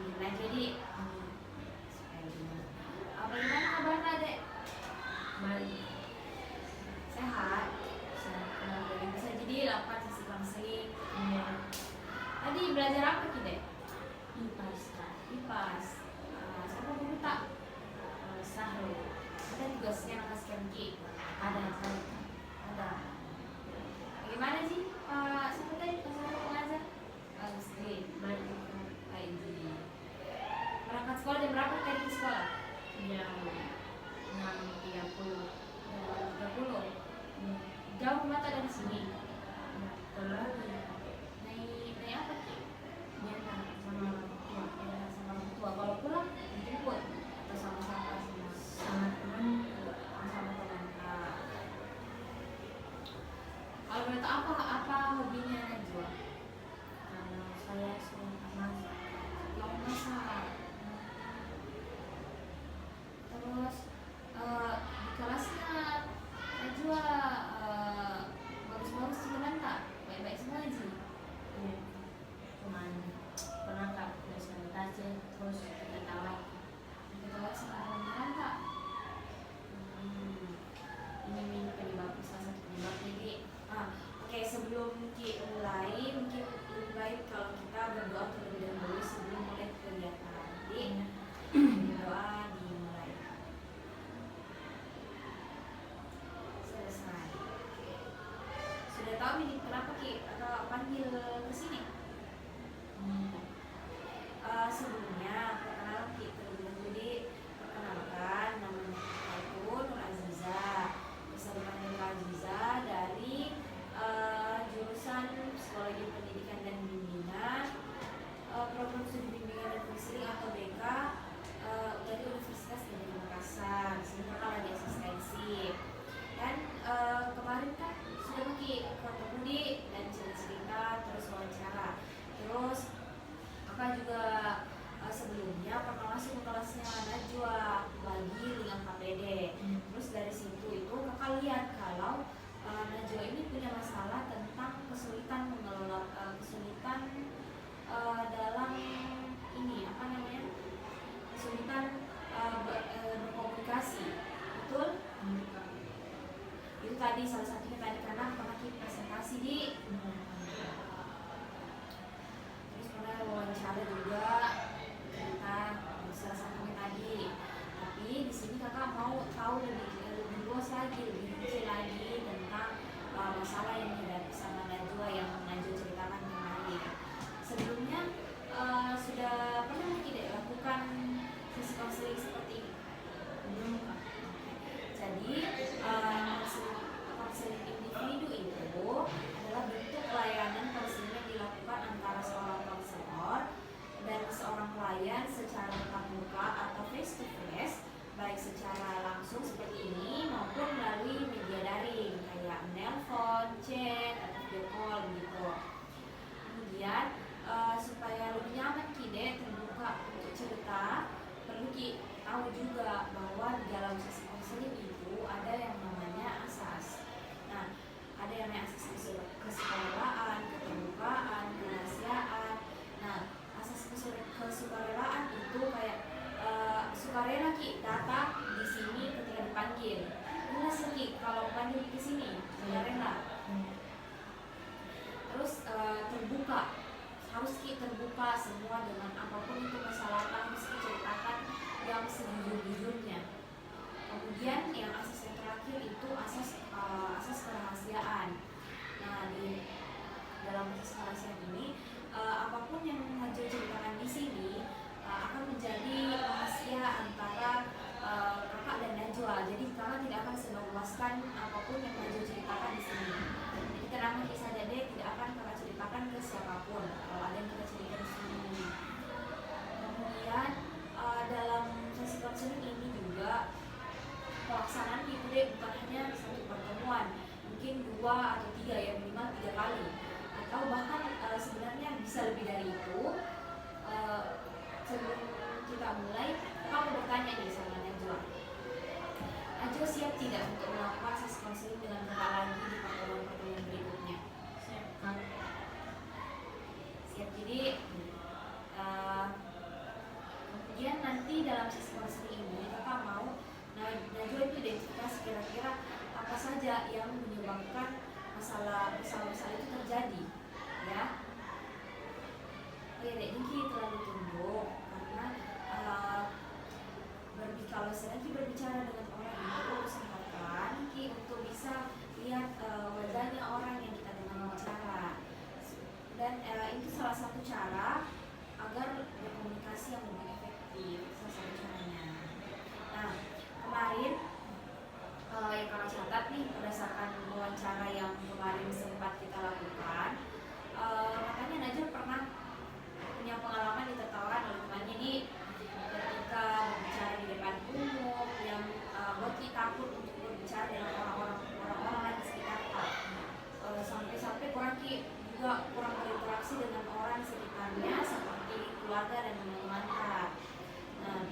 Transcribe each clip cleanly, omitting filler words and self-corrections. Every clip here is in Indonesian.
Alhamdulillah. Jadi bagaimana kabarnya dek? Baik. Sehat? Bisa jadi lakukan sesi konseling. Iya. Tadi belajar apa ki dek? IPAS. IPAS. Siapa guru tak? Sahro. Ada tugasnya anak sekian ki? Ada. Ada. Bagaimana sih siapa tadi pasal pengajar? Agustin. Baik. Berangkat sekolah jam berapa tadi ke sekolah? Jam 6.30. 30. Jauh mata dari sini. Terlalu Naik apa ki? nyata sama orang tua. Ya, sama orang tua. Kalau pulang dijemput atau sama siapa? Sama teman. Sama teman. Kalau boleh tahu apa hobinya Najwa? Kalau saya suka masak. Mau masak. Terus di kelasnya Najwa bagus-bagus teman tak? Baik-baik semua sih. Iya. Cuman pernah nggak presentasi terus ketawa. Kita lihat sekarang kan tak? Ini penyebab salah satu penyebab. Jadi oke, sebelum kita mulai mungkin lebih baik kalau kita berdoa terlebih dahulu sebelum mulai kegiatan. Jadi doa dimulai. Selesai. Sudah tahu ini kenapa ki atau panggil ke sini? Sebelumnya perkenalan ki terlebih dahulu. Jadi perkenalkan, namanya aku Nur Aziza, bisa dipanggil Kak Aziza, dari jurusan Psikologi Pendidikan dan Bimbingan, program studi bimbingan dan konseling atau BK dari Universitas Negeri Makassar. Di sini kakak lagi asistensi. Dan kemarin kan sudah pergi ke Budi dan cerita terus wawancara. Terus kakak juga sebelumnya pernah masuk ke kelasnya Najwa lagi dengan KPD. Terus dari situ itu kakak lihat kalau Najwa ini punya masalah tentang kesulitan mengelola kesulitan dalam ini apa namanya, kesulitan berkomunikasi. Betul? Itu tadi salah satunya tadi karena pernah kita presentasi di terus pernah wawancara juga tentang salah satunya tadi. Tapi di sini kakak mau tahu lebih luas lagi, lebih kecil lagi tentang masalah yang dihadapi sama Najwa yang Najwa ceritakan kemarin. Sebelumnya sudah pernah tidak lakukan sesi konseling seperti ini? Belum. Jadi konseling individu itu adalah bentuk layanan konseling yang dilakukan antara seorang konselor dan seorang klien secara tatap muka atau face to face, baik secara langsung seperti ini maupun melalui media daring kayak menelpon, chat, atau video call gitu. Kemudian supaya lebih nyaman kide terbuka untuk cerita, perlu tahu juga bahwa di dalam sesi konseling itu ada yang namanya asas. Nah, ada yang namanya asas kesukarelaan, keterbukaan, kerahasiaan. Nah, asas kesukarelaan itu kayak sukarela ki datang di sini ketika dipanggil. Jelas ki kalau panggil ke sini sukarela. Terus terbuka, harus terbuka semua dengan apapun itu kesalahan harus diceritakan yang sejujur-jujurnya. Kemudian yang asas yang terakhir itu asas kerahasiaan. Nah, di dalam asas kerahasiaan ini apapun yang Najwa ceritakan di sini akan menjadi rahasia antara kakak dan Najwa. Jadi kakak tidak akan sebarluaskan apapun yang Najwa ceritakan di sini. Jadi tenang saja deh, tidak akan kakak ceritakan ke siapapun kalau ada yang kita ceritakan di sini. Kemudian dalam sesi konseling ini juga pelaksanaan itu deh bukan hanya satu pertemuan, mungkin 2 atau 3 ya, minimal 3 kali atau bahkan sebenarnya bisa lebih dari itu. Sebelum kita mulai, kamu bertanya nih sama Najwa. Najwa siap tidak untuk melakukan sesi konseling dengan kakak lagi di pertemuan-pertemuan berikutnya? Siap. Siap. Jadi dalam sesi konseling ini kakak mau Najwa itu identifikasi kira-kira apa saja yang menyebabkan masalah itu terjadi, ya. Oke, dek ini terlalu tunduk karena kalau sedang berbicara dengan orang itu usahakan untuk bisa lihat wajahnya orang yang kita dengan bicara, dan itu salah satu cara agar berkomunikasi yang lebih efektif, salah satu caranya. Nah, kemarin yang kalau catat nih berdasarkan wawancara yang kemarin sempat kita lakukan, katanya Najwa pernah punya pengalaman ditertawakan oleh temannya. Jadi ketika berbicara di depan umum yang buat kita takut untuk berbicara dengan orang-orang di sekitar kita, sampai kurang berinteraksi dengan orang sekitarnya seperti keluarga dan teman-teman kita. Nah,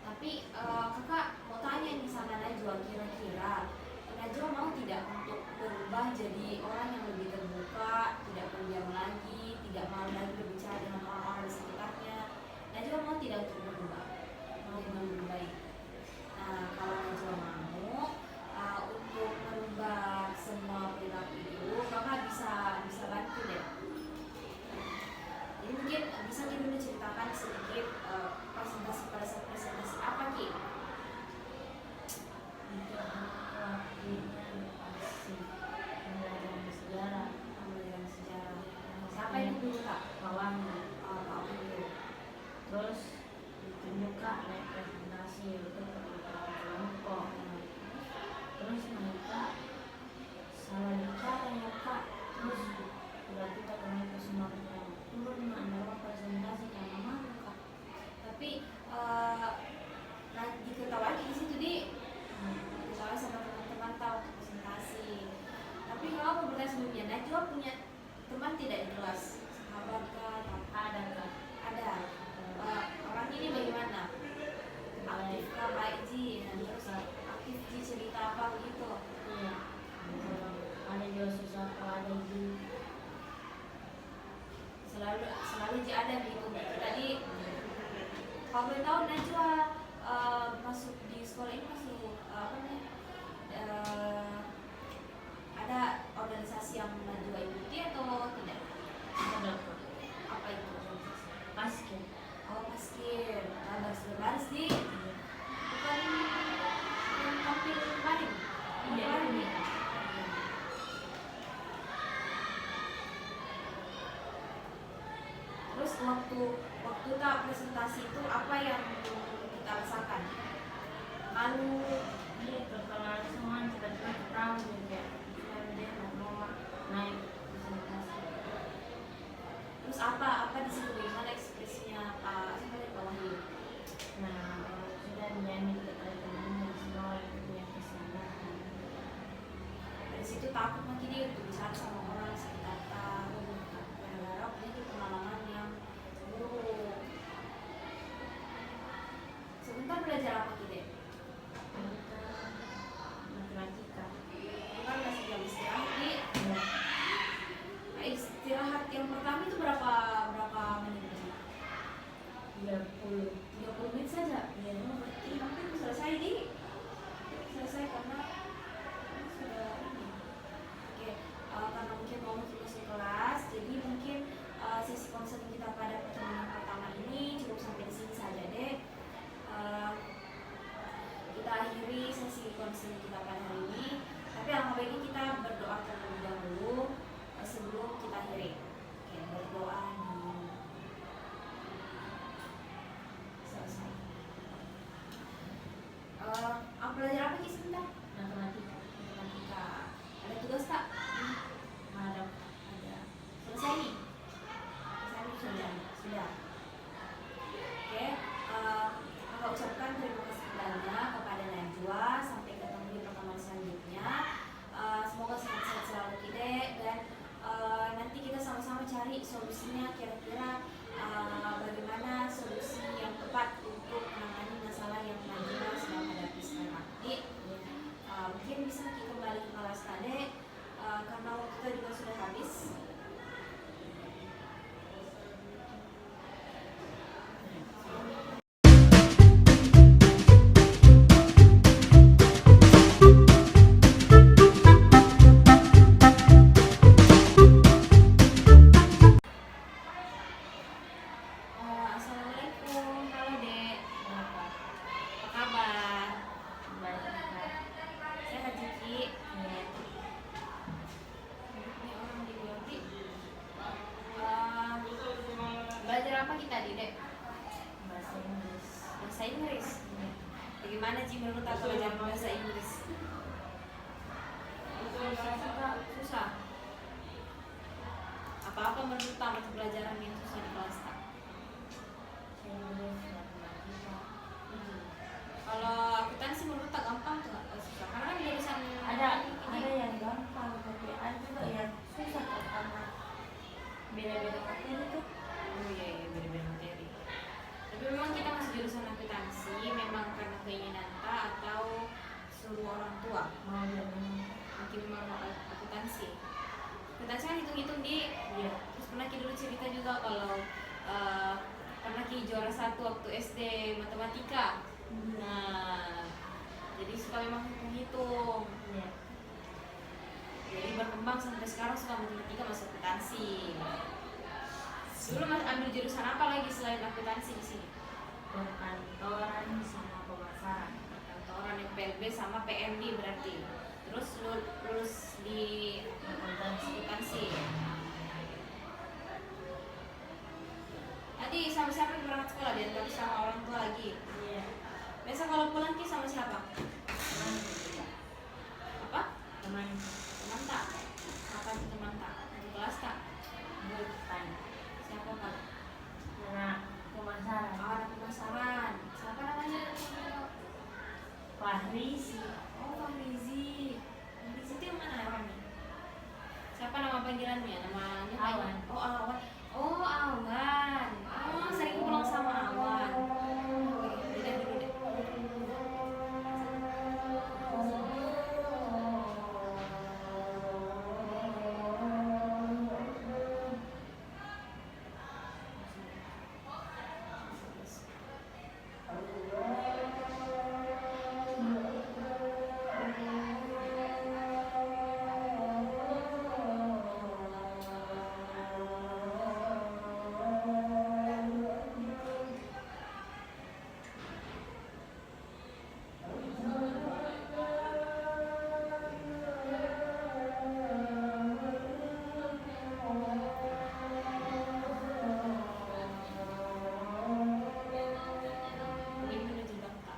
tapi kakak mau tanya nih sama Najwa, kira-kira Najwa mau tidak untuk berubah jadi orang yang lebih terbuka, tidak pendiam lagi, tidak mau lagi berbicara dengan orang-orang di sekitarnya? Najwa mau tidak untuk berubah, mau lebih baik? Nah, kalau Najwa mau untuk merubah semua perilaku itu, kakak bisa bantu deh. Jadi mungkin bisa kita dulu ceritakan sedikit presentasi pada saat presentasi apa Ki? Untuk waktunya pasti pembelajaran sejarah. Siapa itu dulu Kak? Kawannya. Pak dulu. Terus ditunjukkan representasi untuk kelompok. Terus mereka salah bicara ya Kak. Terus berarti kita kembali ke semua kita turun anda presentasi karena malu Kak. Tapi diketahui di situ diketahui sama teman-teman tahu presentasi. Tapi kalau aku bertanya sebelumnya, Najwa punya teman tidak di kelas? Sahabat kah? Ada Kak. Ada. Orang ini bagaimana? Aktif kah? Baik Ji? Terus aktif Ji cerita apa begitu? Iya. Ada juga susah ada di selalu Ji ada gitu. Tadi kalau boleh tahu Najwa masuk di sekolah ini masuk apa nih? Ada organisasi yang Najwa ikuti atau tidak? ada Kak. Apa itu? Basket. Oh, basket. Baris di bukan yang tampil kemarin. Iya. Kemarin nih. Terus waktu tak presentasi itu apa yang kita rasakan? Malu, Iya, terkenal semua kita tahu juga. Dia mau naik presentasi. terus apa di situ bagaimana ekspresinya Pak Wahyu? Nah, sudah menyanyi teman-teman semua yang kesana. Dari situ takut makin dia untuk bicara sama orang sekitar tahu. Gara-gara punya pengalaman yang buruk. Sebentar belajar apa kita? Matematika. Bukan masih jam istirahat nih. Ya. Istirahat yang pertama itu berapa menit? 30 menit saja. Ya, Berarti hampir selesai karena sudah ini. Oke, karena mungkin mau masuk kelas, jadi mungkin sesi konseling kita pada pertemuan pertama ini cukup sampai di sini saja deh. Kita akhiri sesi konseling kita pada hari ini. Tapi alangkah baiknya kita berdoa terlebih dahulu sebelum kita akhiri. Oke, berdoa dulu. Selesai. Belajar apa sih sebentar? Matematika. Ada tugas tak? Ada. Selesai nih? Sudah. Oke, kakak ucapkan terima kasih banyak kepada Najwa. Sampai ketemu di pertemuan kita di Dek? Bahasa Inggris. Bahasa Inggris. Iya. Bagaimana Ji menurut aku belajar bahasa Inggris? Susah. Apa-apa menurut mata pelajaran yang susah di kelas tak? Inggris, matematika. Kalau akuntansi menurut tak gampang tuh nggak susah karena kan jurusan Ada yang gampang, tapi ada juga yang susah karena beda-beda materi tuh. Oh iya beda-beda materi. Tapi memang kita masih jurusan akuntansi, memang karena keinginan tak atau suruh orang tua. Mau jadi Mungkin memang mau akuntansi. Akuntansi kan hitung-hitung di. iya. Terus pernah Ki dulu cerita juga kalau pernah Ki juara 1 waktu SD matematika. Nah, jadi suka memang hitung-hitung. Iya. Jadi berkembang sampai sekarang suka matematika masuk akuntansi. Dulu Mas ambil jurusan apa lagi selain akuntansi di sini? Perkantoran sama pemasaran. Perkantoran PLB sama PMD berarti. Terus lulus di akuntansi. Tadi sama siapa yang berangkat sekolah? Diantar sama orang tua lagi. Iya. Biasa kalau pulang Ki sama siapa? Teman juga. Apa? Teman Teman tak? Apa itu teman tak? Di kelas tak? bukan. Siapa Pak? Anak pemasaran. Oh, anak pemasaran. Siapa namanya? Fahrisi. Oh, Fahrizi. Fahrizi itu yang mana orangnya? Siapa nama panggilannya? Namanya Awan. Oh, Awan. Oh, Awan. Oh, sering pulang sama Awan. Oke, beda dulu deh. Ini menuju Bangka.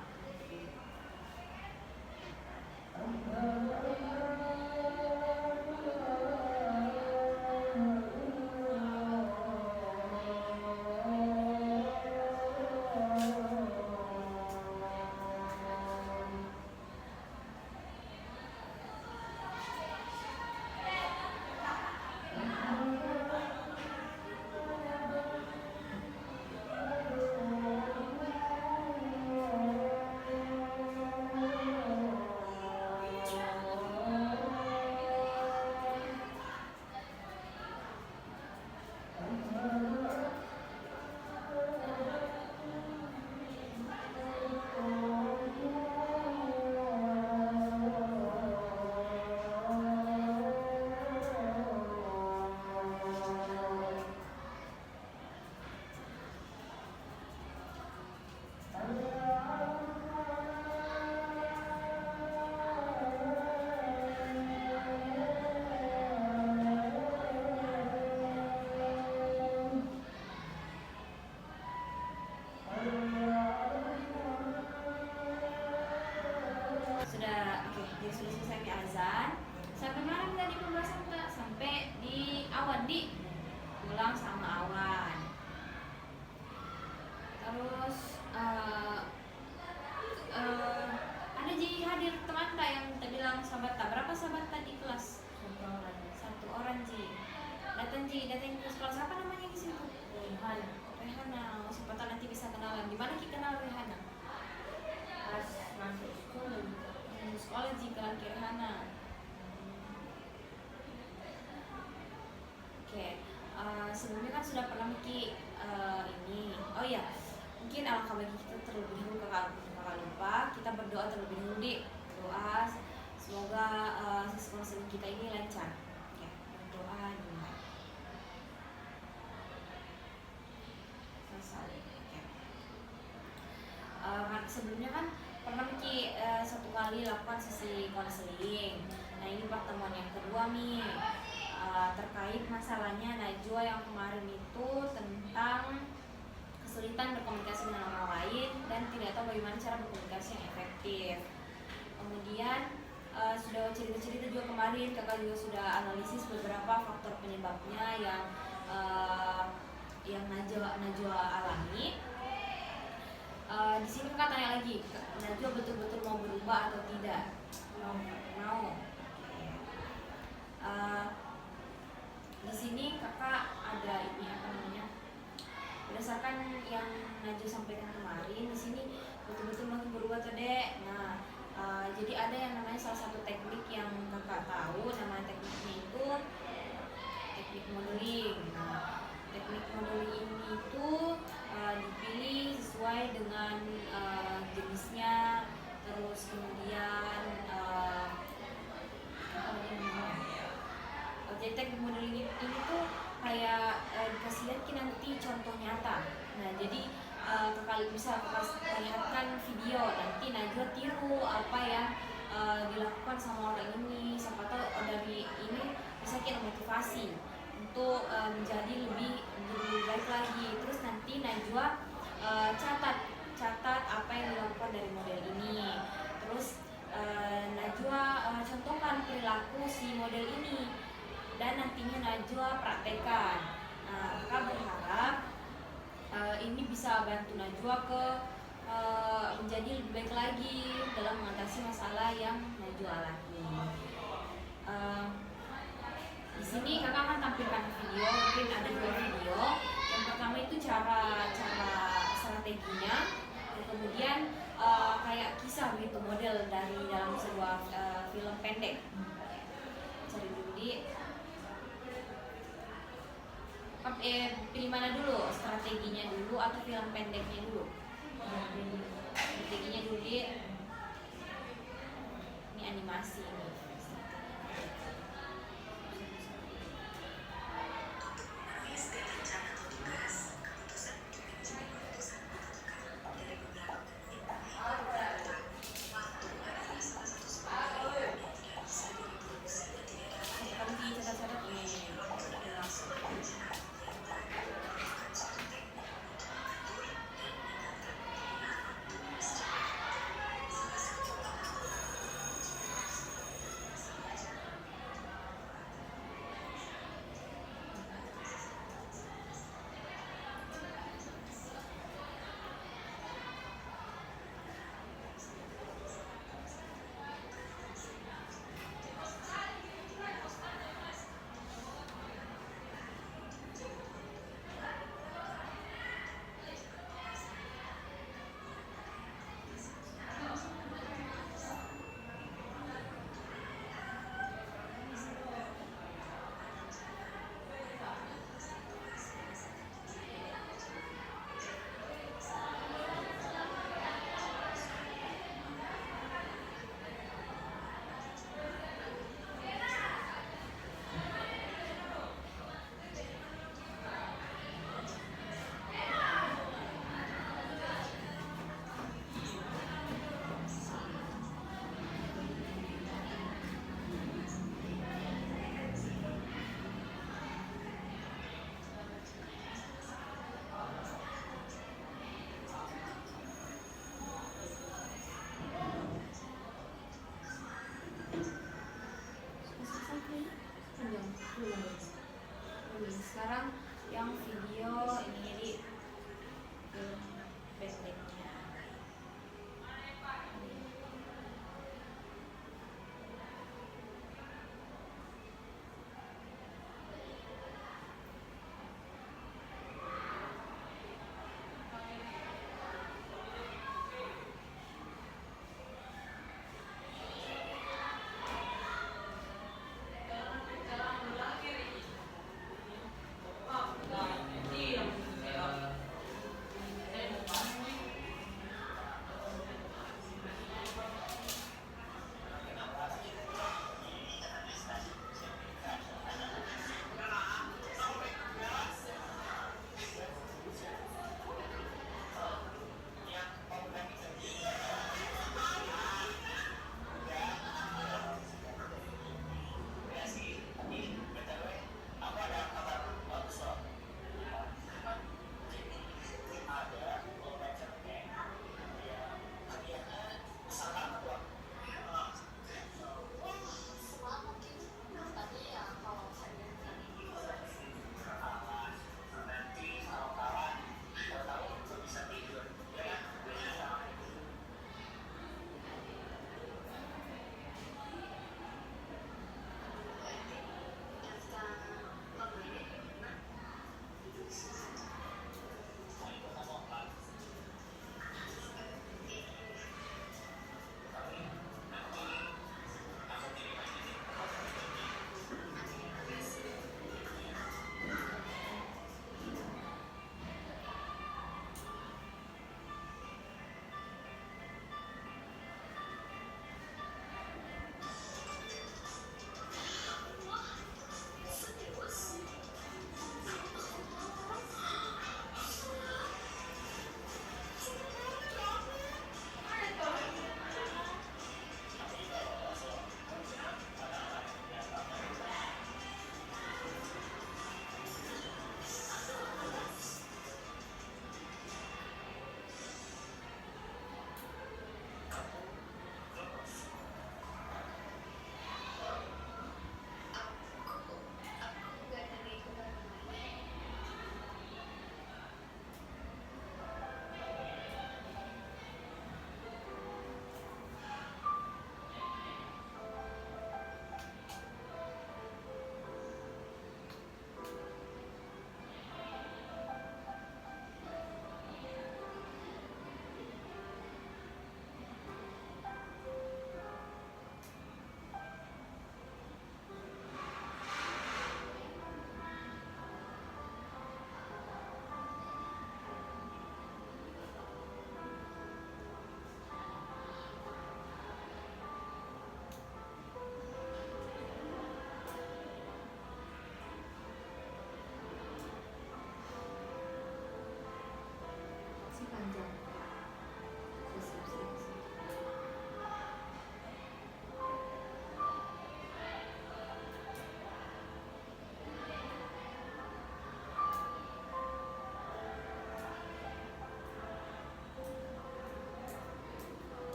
Sudah, oke, jadi sudah selesai di azan. Sampai mana tadi pembahasan kita? Sampai di Awan di pulang sama Awan. Terus ada Ji hadir teman tak yang tadi bilang sahabat tak? Berapa sahabat tadi kelas? Satu orang. Satu orang Ji. Datang ke sekolah siapa namanya di situ? Rehan. Rehana. Oh, siapa tahu nanti bisa kenalan. Di mana kita kenal Rehana? Pas masuk sekolah juga. Sekolah Ji kenalan ke Rehana. Oke, sebelumnya kan sudah pernah Miki ini. Oh iya, mungkin alangkah bagi kita terlebih dahulu kakak lupa, kita berdoa terlebih dahulu di doa semoga sesi konseling kita ini lancar. Oke, berdoa dimulai. Selesai. Oke. Sebelumnya kan pernah Miki satu kali lakukan sesi konseling. Nah ini pertemuan yang kedua nih. Terkait masalahnya Najwa yang kemarin itu tentang bagaimana cara berkomunikasi yang efektif. Kemudian sudah cerita-cerita juga kemarin kakak juga sudah analisis beberapa faktor penyebabnya yang Najwa alami. Di sini kakak tanya lagi, Najwa betul-betul mau berubah atau tidak? Mau. Di sini kakak ada ini apa namanya? Berdasarkan yang Najwa sampaikan kemarin, di sini betul-betul mau berubah atau dek? Nah, jadi ada yang namanya salah satu teknik yang kakak tahu, namanya tekniknya itu teknik modeling. Nah, teknik modeling ini itu dipilih sesuai dengan jenisnya, terus kemudian jadi teknik modeling ini tuh kayak dikasih lihat nanti contoh nyata. Nah, jadi kakak bisa perlihatkan video, nanti Najwa tiru apa yang dilakukan sama orang ini, siapa tahu dari ini bisa kita motivasi untuk menjadi lebih baik lagi. Terus nanti Najwa catat apa yang dilakukan dari model ini. Terus Najwa contohkan perilaku si model ini dan nantinya Najwa praktekkan. Nah, kakak berharap ini bisa bantu Najwa menjadi lebih baik lagi dalam mengatasi masalah yang Najwa alami. Di sini kakak akan tampilkan video, mungkin ada 2 video. Yang pertama itu cara strateginya, dan kemudian kayak kisah gitu, model dari dalam sebuah film pendek. Cari dulu pilih mana dulu, strateginya dulu atau film pendeknya dulu? Strateginya dulu ini animasi ini.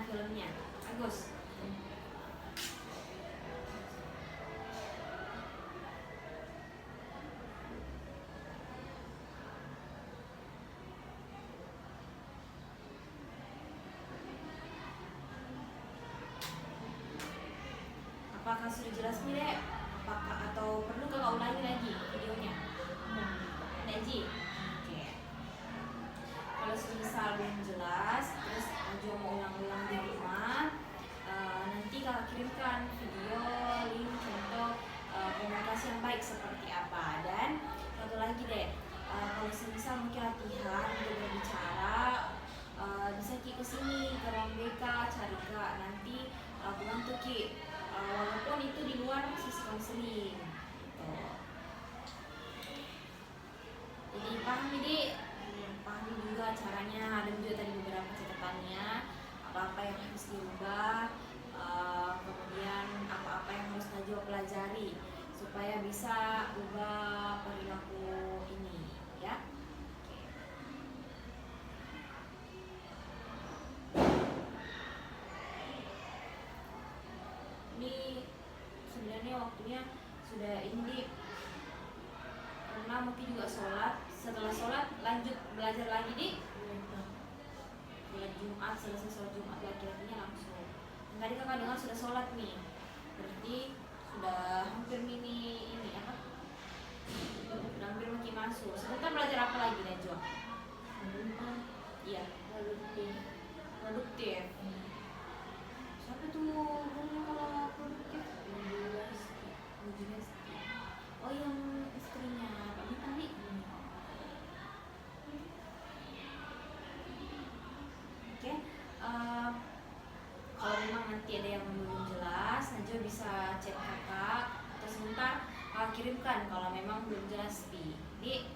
filmnya. Bagus. Apakah sudah jelas nih Dek? Apakah atau perlu kakak ulangi lagi videonya? Dek Ji? Oke. Kalau misal belum jelas, terus Najwa mau ulang-ulang di rumah, nanti kakak kirimkan video, link, contoh komunikasi yang baik seperti apa. Dan satu lagi deh, kalau misal mungkin latihan untuk berbicara, bisa Ki kesini ke ruang BK, cari Kak, nanti aku bantu Ki, walaupun itu di luar sisi konseling gitu. Jadi pahami Dik, pahami juga caranya. Ada juga tadi beberapa catatannya, apa-apa yang harus diubah, kemudian apa-apa yang harus Najwa pelajari supaya bisa ubah perilaku ini ya. Oke. Ini sebenarnya waktunya sudah ini, karena mungkin juga sholat. Setelah sholat lanjut belajar lagi di Jumat, selesai sholat Jumat laki-lakinya langsung. Dan tadi kakak dengar sudah sholat nih, berarti sudah hampir ini apa? Sudah hampir makin masuk. Sebentar belajar apa lagi Najwa? Iya. Produktif. Siapa tuh gurunya kalau produktif? Oh yang istrinya Pak Bintang nih. Oke. Kalau memang nanti ada yang belum jelas, Najwa bisa chat kakak atau sebentar kirimkan kalau memang belum jelas di. Oke.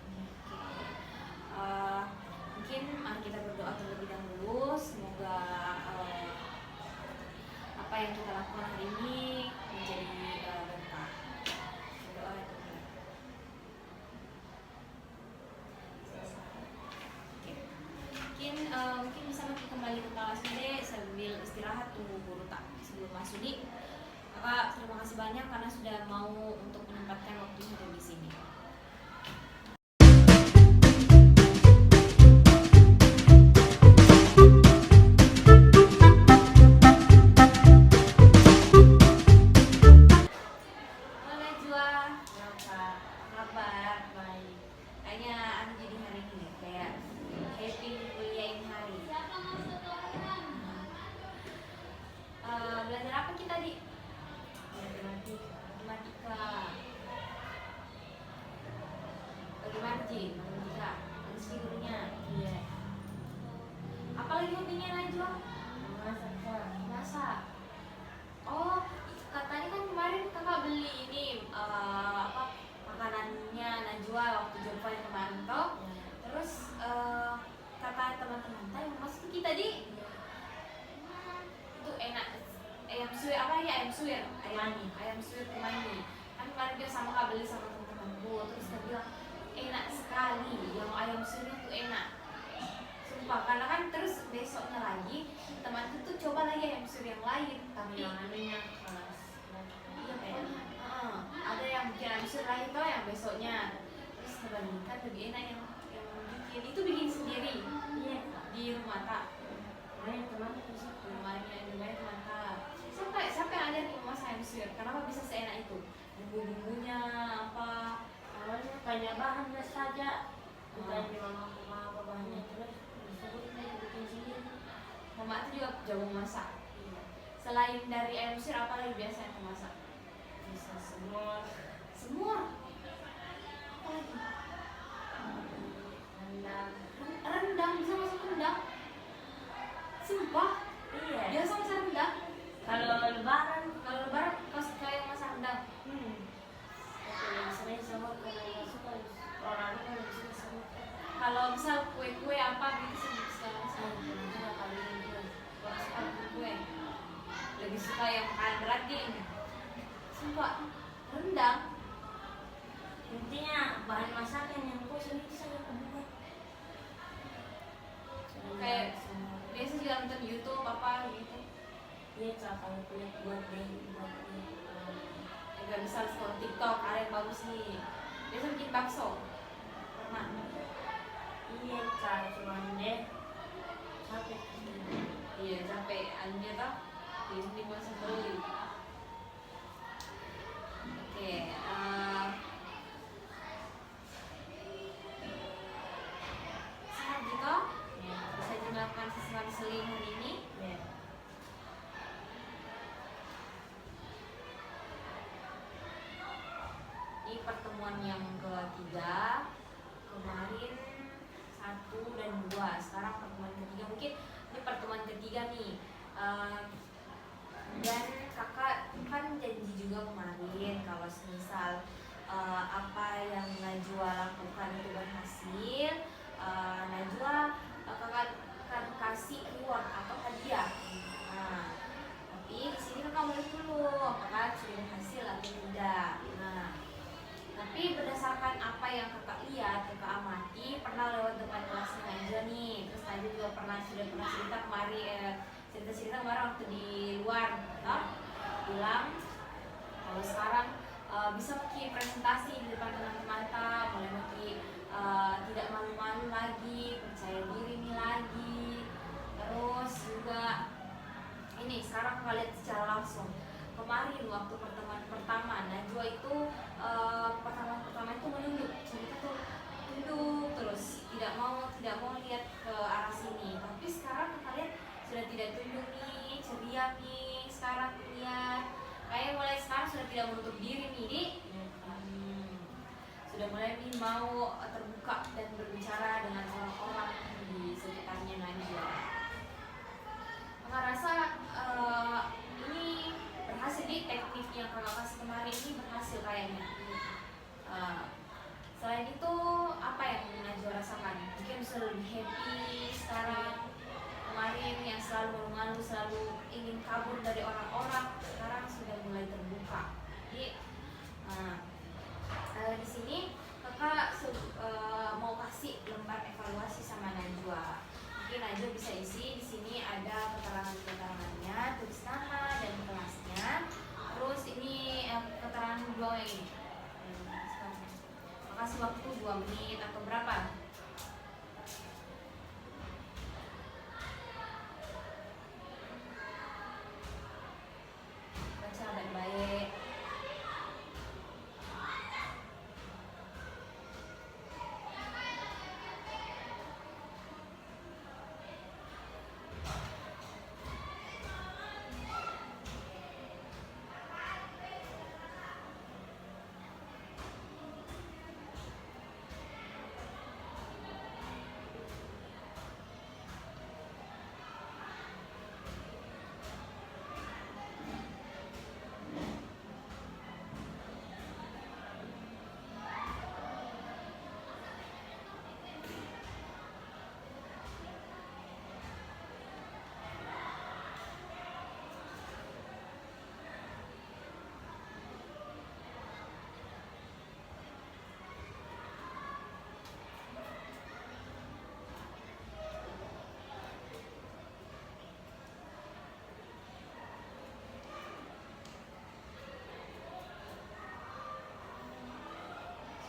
Mungkin mari kita berdoa terlebih dahulu. Semoga apa yang kita lakukan hari ini menjadi berkah. Berdoa ya Tuhan. Oke. Mungkin bisa nanti kembali ke kelas deh sambil istirahat, tunggu guru tak sebelum masuk di. Kakak terima kasih banyak karena sudah mau untuk menyempatkan waktunya di sini. Belajar apa kita di? Matematika. Bagaimana Ji? Matematika. Meski gurunya. Iya. Apa lagi hobinya Najwa? Masak. Oh, katanya kan kemarin kakak beli ini apa makanannya Najwa waktu jumpa kemarin toh. Terus kata teman-teman yang masak kita di itu enak. Ayam suwir apa ya? Ayam suwir Temani. Kan kemarin dia sama kak beli sama teman-temanku, terus dia bilang enak sekali, yang ayam suwirnya tuh enak. Sumpah, karena kan terus besoknya lagi temanku tuh coba lagi ayam suwir yang lain, tapi yang anehnya kelas. Iya pokoknya. Ada yang bikin ayam suwir lain toh yang besoknya. Terus terbandingkan lebih enak yang bikin itu bikin sendiri. Iya di rumah tak. Rumahnya teman teman tak. Siapa yang ada di rumah saya Mesir? Kenapa bisa seenak itu? Bumbu-bumbunya apa? Awalnya banyak bahannya saja. Bukan di mama apa bahannya terus disebut bikin sendiri. Mama itu juga jago masak. Selain dari ayam Mesir apa lagi biasa yang masak? Bisa semur. Apa lagi? Rendang bisa masak rendang? Sumpah? Iya. Biasa masak rendang? Kalau lebaran pas kayak masak rendang. Sering sama karena suka orang kan bisa sama. Kalau misal kue apa gitu suka sama kali ini. Kalau suka kue lebih suka yang makan berat ding. Sumpah rendang. Intinya bahan masakan yang kue sendiri saya kebuka. Kayak biasa juga nonton YouTube apa gitu. Iya kak, kalau kulit buat Gak bisa scroll TikTok, ada yang bagus nih. Biasa bikin bakso. Pernah? iya kak, cuman deh capek. Iya capek. Anjir toh. Ini masih beli. Oke. Sehat gitu? Ya, Bisa dilakukan seling hari ini. ya. Ini pertemuan yang ketiga. Kemarin 1 dan 2. Sekarang pertemuan ketiga. Mungkin ini pertemuan ketiga nih. Dan kakak kan janji juga kemarin kalau semisal apa yang Najwa lakukan itu berhasil, Najwa kakak akan kasih reward atau hadiah. Nah, tapi di sini kakak melihat dulu apakah sudah berhasil atau tidak. Nah, tapi berdasarkan apa yang kakak lihat, kakak amati, pernah lewat depan kelasnya Najwa nih. Terus Najwa juga sudah pernah cerita kemarin, cerita kemarin waktu di luar, toh? Bilang kalau sekarang bisa pakai presentasi di depan teman-teman, mulai pakai tidak malu-malu lagi, percaya diri nih lagi. Terus juga ini sekarang kakak lihat secara langsung. Kemarin waktu pertemuan pertama Najwa itu pertama itu menunduk, cerita tuh tunduk terus tidak mau lihat ke arah sini. Tapi sekarang kakak lihat sudah tidak tunduk nih, ceria nih. Sekarang lihat kayak mulai sekarang sudah tidak menutup diri nih, Dik. Sudah mulai nih mau terbuka dan berbicara dengan orang-orang di sekitarnya Najwa. Kakak rasa ini berhasil di teknik yang kakak kasih kemarin ini berhasil kayaknya. Selain itu apa yang Najwa rasakan? Mungkin bisa lebih happy sekarang. Kemarin yang selalu malu, selalu ingin kabur dari orang-orang, sekarang sudah mulai terbuka. Jadi di sini kakak mau kasih lembar evaluasi sama Najwa. Mungkin Najwa bisa isi di sini ada keterangannya, tulis nama dan kelasnya. Terus ini keterangan dua ini. Kasih waktu 2 menit atau berapa? Baca baik-baik.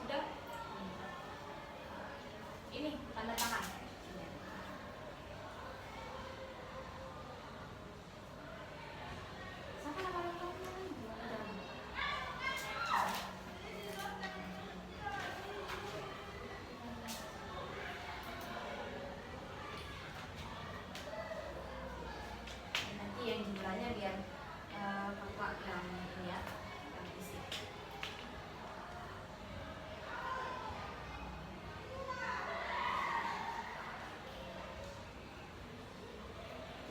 Sudah? Ini tanda tangan. Siapa nama lengkapnya? Nanti yang jumlahnya biar kakak yang ini ya, yang isi.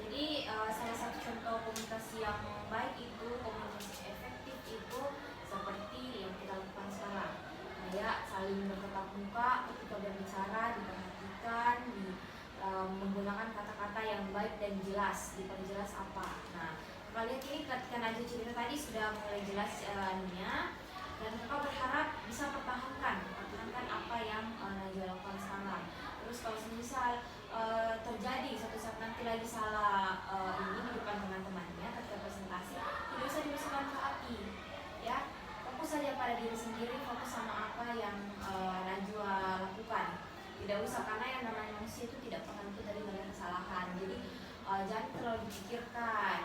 Jadi salah satu contoh komunikasi yang baik itu, komunikasi efektif itu seperti yang kita lakukan sekarang. Kayak saling bertatap muka ketika berbicara, diperhatikan, menggunakan kata-kata yang baik dan jelas, diperjelas apa. Nah, kakak lihat ini ketika Najwa cerita tadi sudah mulai jelas ininya, dan kakak berharap bisa pertahankan apa yang Najwa lakukan sekarang. Terus kalau misal terjadi suatu saat nanti lagi salah ini di depan teman-temannya ketika saja pada diri sendiri, fokus sama apa yang Najwa lakukan. Tidak usah, karena yang namanya manusia itu tidak pernah luput dari banyak kesalahan. Jadi jangan terlalu dipikirkan.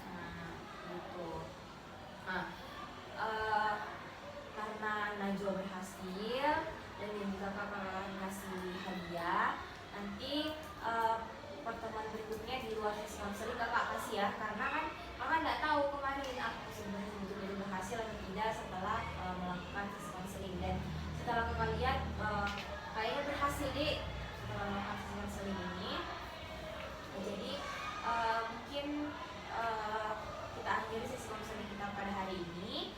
Nah, gitu. Nah, karena Najwa berhasil dan juga kakak kasih hadiah, nanti pertemuan berikutnya di luar sesi konseling kakak kasih ya, karena kan kakak nggak tahu kemarin aku sebenarnya betul-betul berhasil atau tidak setelah melakukan sesi konseling. Dan setelah kakak lihat kayaknya berhasil deh setelah melakukan sesi konseling ini. Jadi mungkin kita akhiri sesi konseling kita pada hari ini.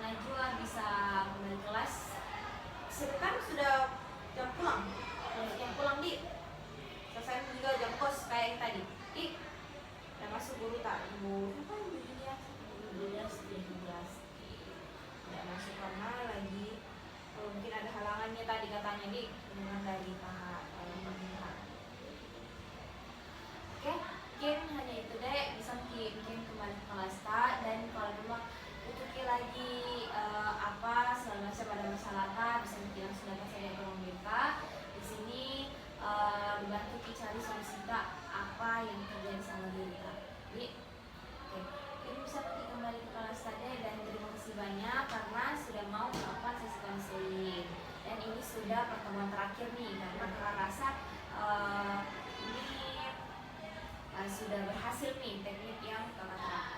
Najwa bisa kembali kelas. Sekarang sudah jam pulang. Jam pulang di. Selesai juga jam kos kayak yang tadi. Udah masuk guru tak? Ibu apa ibu dia? Ibu tidak masuk karena lagi mungkin ada halangannya tadi katanya di dengan dari Pak Pemerintah. Oke, mungkin hanya itu deh. Bisa mungkin kembali ke kelas tak, dan kalau memang butuh lagi apa selama pada masalah bisa mungkin langsung datang saya ke Pemerintah. Di sini dibantu cari solusi Kak, apa yang terjadi sama diri Kak. Jadi, oke, ini bisa kembali ke kelas tadi, dan terima kasih banyak karena sudah mau melakukan sesi konseling. Dan ini sudah pertemuan terakhir nih, karena kakak rasa ini sudah berhasil nih teknik yang kakak terapkan.